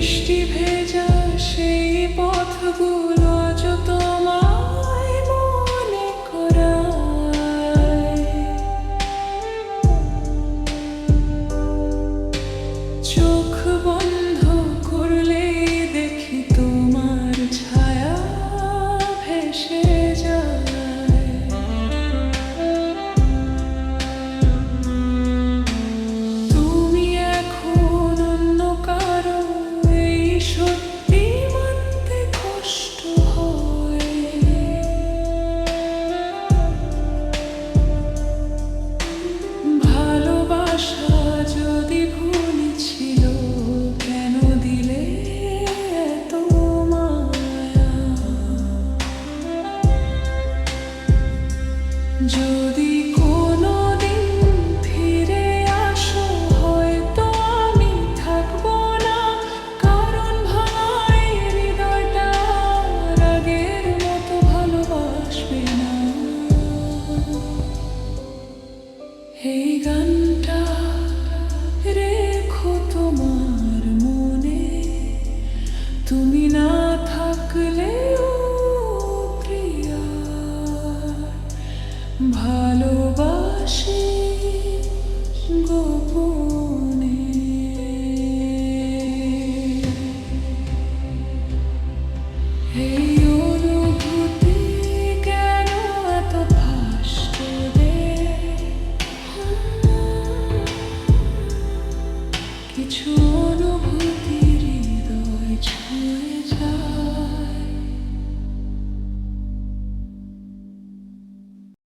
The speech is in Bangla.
বৃষ্টি ভেজা সেই পথগুলো আজ তোমায় মনে করায়। চোখ বন্ধ করলেই দেখি তোমার ছায়া ভেসে যায়। তুমি এখন অন্য কারো, এই সত্যি মানতে কষ্ট হয়। ভালোবাসা যদি ভুল ছিল, কেন দিলে এত মায়া? যদি কোনোদিন ফিরে আসো, হয়তো আমি থাকবো না, কারণ ভাঙাই হৃদয়টা আর আগের মতো ভালোবাসবে না। এই গানটা রেখো তোমার মনে, তুমি না থাকলেও প্রিয়া ভালোবাসি গোপনে। এই অনুভূতি কেন এত কষ্ট দেয়? কিছু